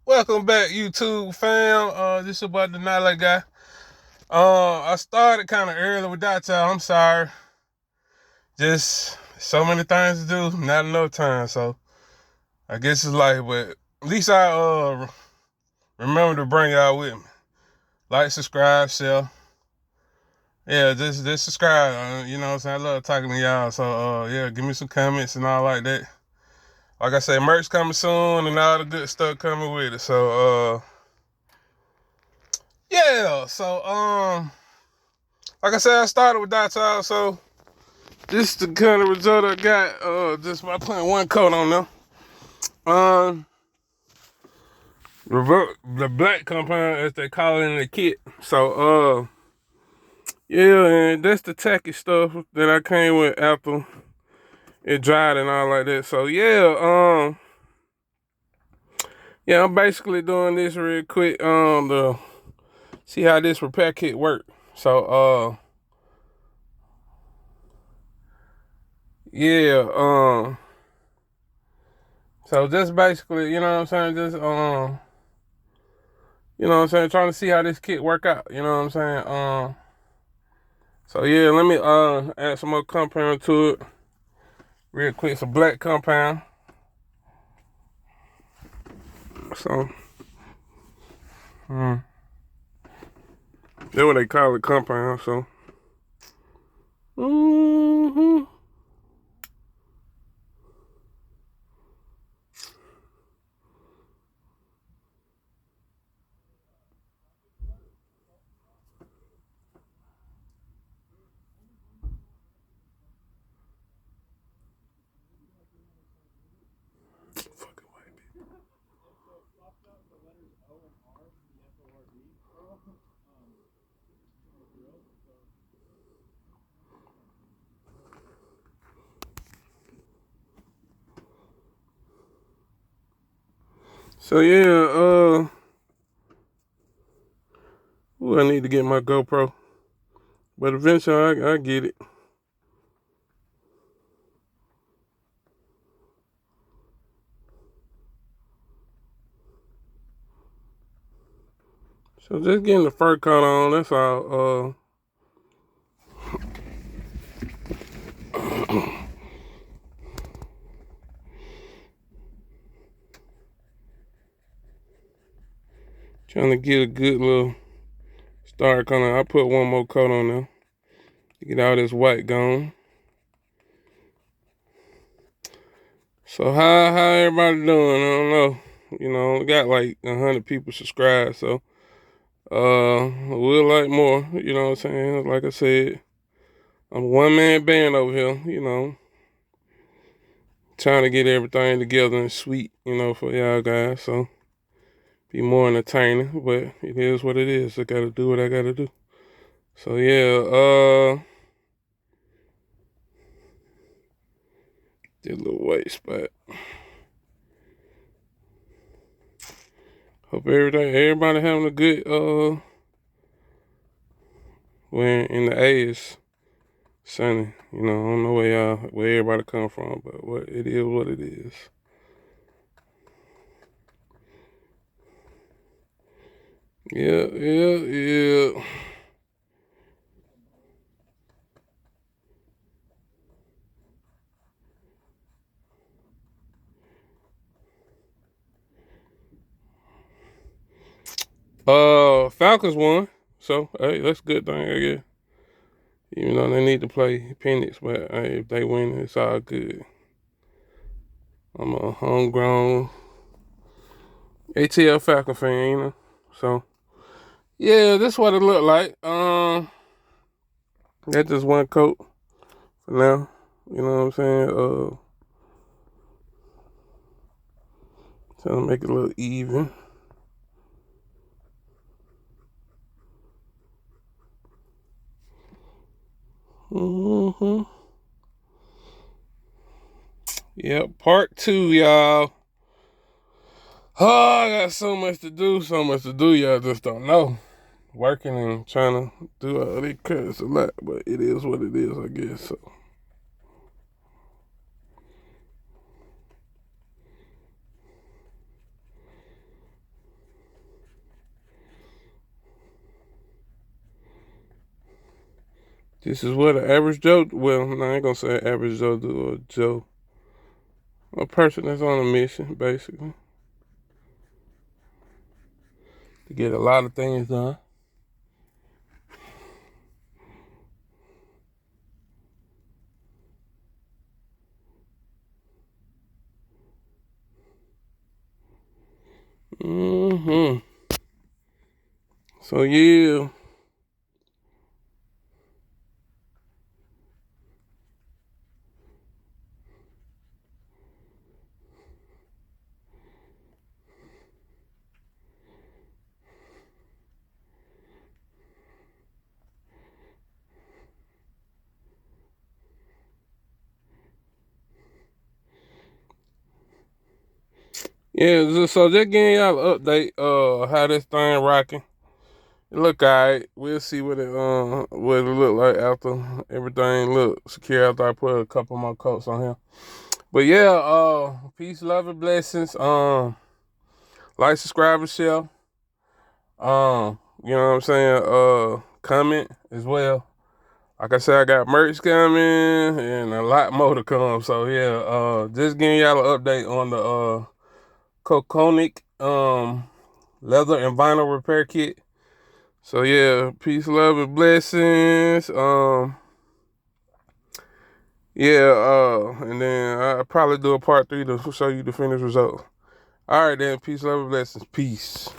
Welcome back, YouTube fam. This is about the Nala guy. I started kind of early with that time. I'm sorry. Just so many things to do, not enough time. So I guess it's life, but at least I remember to bring y'all with me. Like, subscribe, share. Yeah, just subscribe. You know what I'm saying? I love talking to y'all. So yeah, give me some comments and all like that. Like I said, merch coming soon and all the good stuff coming with it. So yeah. So like I said, I started with that child, so this is the kind of result I got just by putting one coat on them. The black compound, as they call it in the kit. So yeah, and that's the tacky stuff that I came with after it dried and all like that. So yeah, I'm basically doing this real quick to see how this repair kit work. So yeah, so just basically, you know what I'm saying, just you know what I'm saying, trying to see how this kit work out, you know what I'm saying. So yeah, let me add some more compound to it real quick. Some black compound. So that's what they call it, compound. So so yeah, ooh, I need to get my GoPro, but eventually I get it. So just getting the fur coat on, that's all. Trying to get a good little start color. I put one more coat on there to get all this white gone. So how everybody doing? I don't know. You know, got like 100 people subscribed, so we'll like more, you know what I'm saying? Like I said, I'm a one-man band over here, you know, trying to get everything together and sweet, you know, for y'all guys. So be more entertaining, but it is what it is. I gotta do what I gotta do. So yeah, did a little white spot. Hope everybody having a good when in the A is sunny. You know, I don't know where everybody come from, but what it is what it is. Yeah. Falcons won, so hey, that's a good thing, I guess. Even though they need to play Penix, but hey, if they win, it's all good. I'm a homegrown ATL Falcon fan, you know. So yeah, that's what it looked like. That's just one coat for now. You know what I'm saying? Trying to make it a little even. Yep, part 2, y'all. Oh, I got so much to do, y'all just don't know. Working and trying to do all these cuts a lot, but it is what it is, I guess. So. This is what an average Joe, well, no, I ain't gonna say average Joe do, or Joe. A person that's on a mission, basically. To get a lot of things done. So yeah. Yeah, so just getting y'all an update, how this thing rocking. It look alright. We'll see what it look like after everything look secure after I put a couple more coats on here. But yeah, peace, love, and blessings. Like, subscribe, and share. You know what I'm saying? Comment as well. Like I said, I got merch coming and a lot more to come. So yeah, just getting y'all an update on the Coconic leather and vinyl repair kit. So yeah, peace, love, and blessings. And then I'll probably do a part 3 to show you the finished result. All right then, peace, love, and blessings. Peace.